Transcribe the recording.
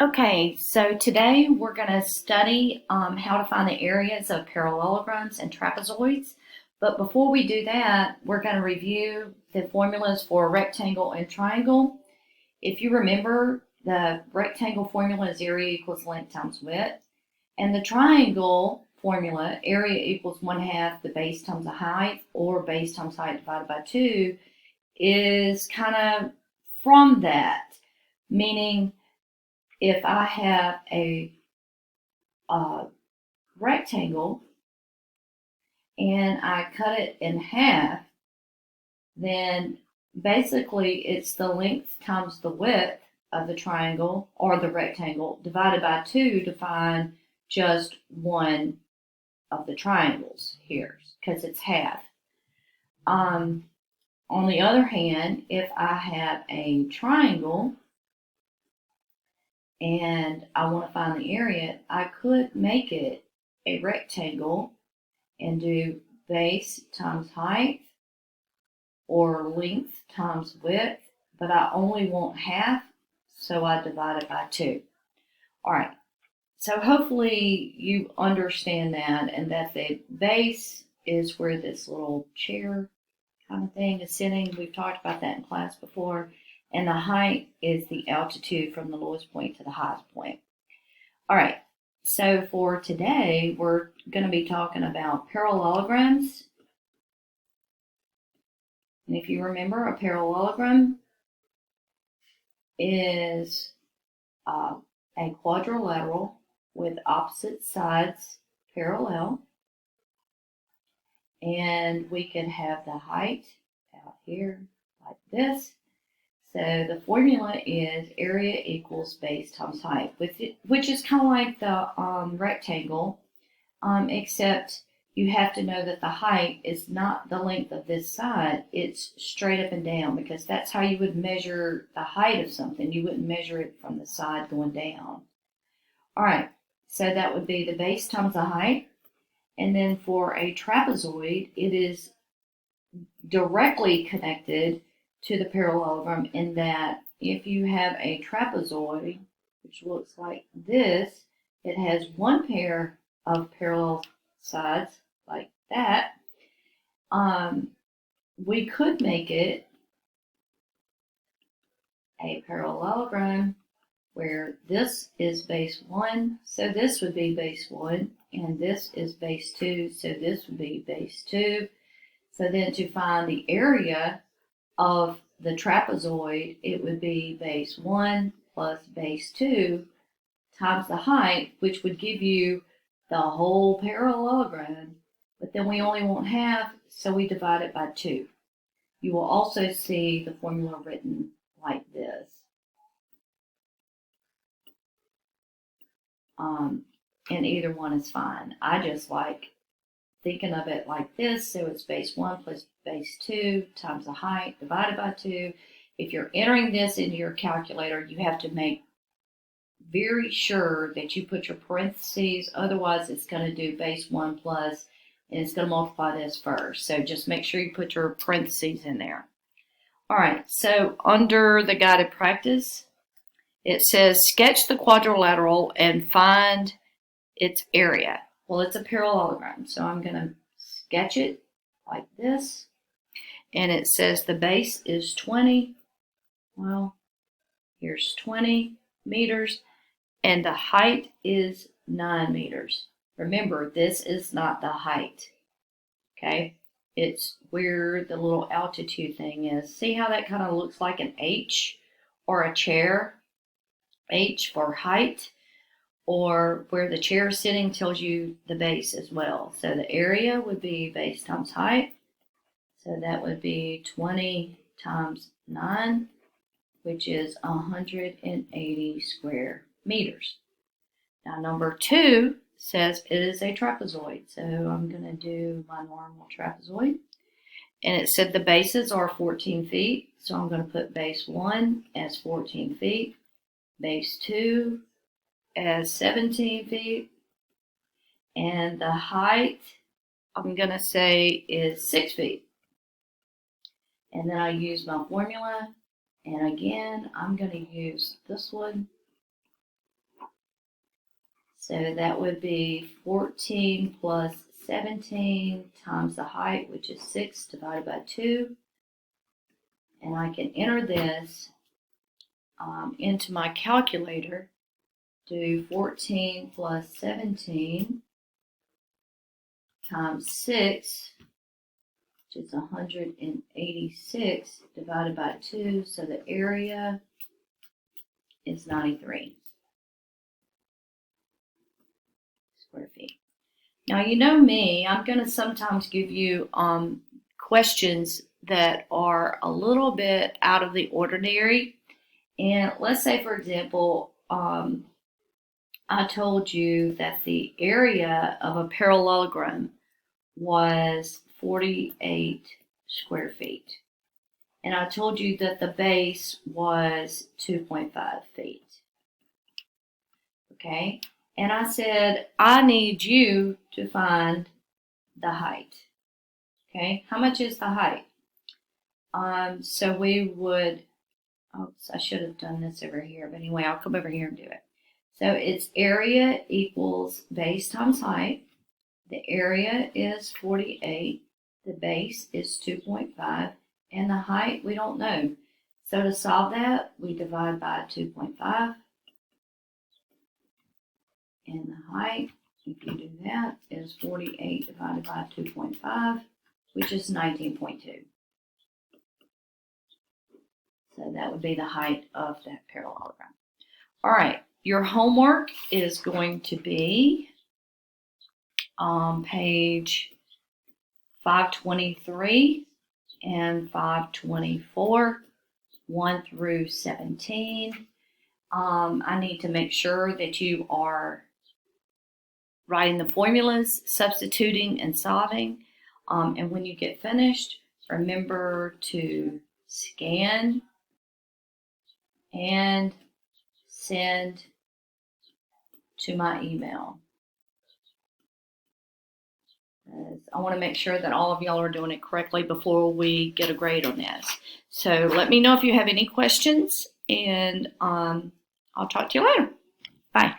Okay, so today we're going to study how to find the areas of parallelograms and trapezoids. But before we do that, we're going to review the formulas for rectangle and triangle. If you remember, the rectangle formula is area equals length times width, and the triangle formula, area equals 1/2 the base times the height, or base times height divided by 2, is kind of from that, meaning if I have a rectangle and I cut it in half, then basically it's the length times the width of the triangle or the rectangle divided by 2 to find just one of the triangles here because it's half. On the other hand, if I have a triangle and I want to find the area, I could make it a rectangle and do base times height or length times width, but I only want half, so I divide it by 2. All right, so hopefully you understand that, and that the base is where this little chair kind of thing is sitting. We've talked about that in class before. And the height is the altitude from the lowest point to the highest point. All right, so for today, we're going to be talking about parallelograms. And if you remember, a parallelogram is a quadrilateral with opposite sides parallel. And we could have the height out here like this. So the formula is area equals base times height, which is kind of like the rectangle, except you have to know that the height is not the length of this side, it's straight up and down, because that's how you would measure the height of something. You wouldn't measure it from the side going down. All right, so that would be the base times the height. And then for a trapezoid, it is directly connected to the parallelogram in that if you have a trapezoid, which looks like this, it has one pair of parallel sides like that. We could make it a parallelogram where this is base 1, so this would be base 1, and this is base 2, so this would be base 2. So then to find the area of the trapezoid, it would be base 1 plus base 2 times the height, which would give you the whole parallelogram, but then we only want half, so we divide it by 2. You will also see the formula written like this. And either one is fine. I just like thinking of it like this, so it's base 1 plus base 2 times the height divided by 2. If you're entering this into your calculator, you have to make very sure that you put your parentheses, otherwise it's going to do base 1 plus, and it's going to multiply this first. So just make sure you put your parentheses in there. All right, so under the guided practice, it says sketch the quadrilateral and find its area. Well, it's a parallelogram, so I'm going to sketch it like this. And it says the base is 20. Well, here's 20 meters. And the height is 9 meters. Remember, this is not the height. Okay? It's where the little altitude thing is. See how that kind of looks like an H or a chair? H for height, or where the chair is sitting tells you the base as well. So the area would be base times height. So that would be 20 times 9, which is 180 square meters. Now number 2 says it is a trapezoid. So I'm going to do my normal trapezoid. And it said the bases are 14 feet. So I'm going to put base 1 as 14 feet, base 2 as 17 feet, and the height I'm going to say is 6 feet. And then I use my formula, and again I'm going to use this one, So that would be 14 plus 17 times the height, which is 6 divided by 2. And I can enter this into my calculator. Do 14 plus 17 times 6, which is 186, divided by 2. So the area is 93 square feet. Now, you know me, I'm going to sometimes give you questions that are a little bit out of the ordinary. And let's say, for example, I told you that the area of a parallelogram was 48 square feet. And I told you that the base was 2.5 feet. Okay? And I said, I need you to find the height. Okay? How much is the height? So we would, I should have done this over here, but anyway, I'll come over here and do it. So it's area equals base times height. The area is 48. The base is 2.5. And the height, we don't know. So to solve that, we divide by 2.5. And the height, if you do that, is 48 divided by 2.5, which is 19.2. So that would be the height of that parallelogram. All right, your homework is going to be on page 523 and 524, 1 through 17. I need to make sure that you are writing the formulas, substituting, and solving. And when you get finished, remember to scan and send to my email. I want to make sure that all of y'all are doing it correctly before we get a grade on this. So let me know if you have any questions, and I'll talk to you later. Bye.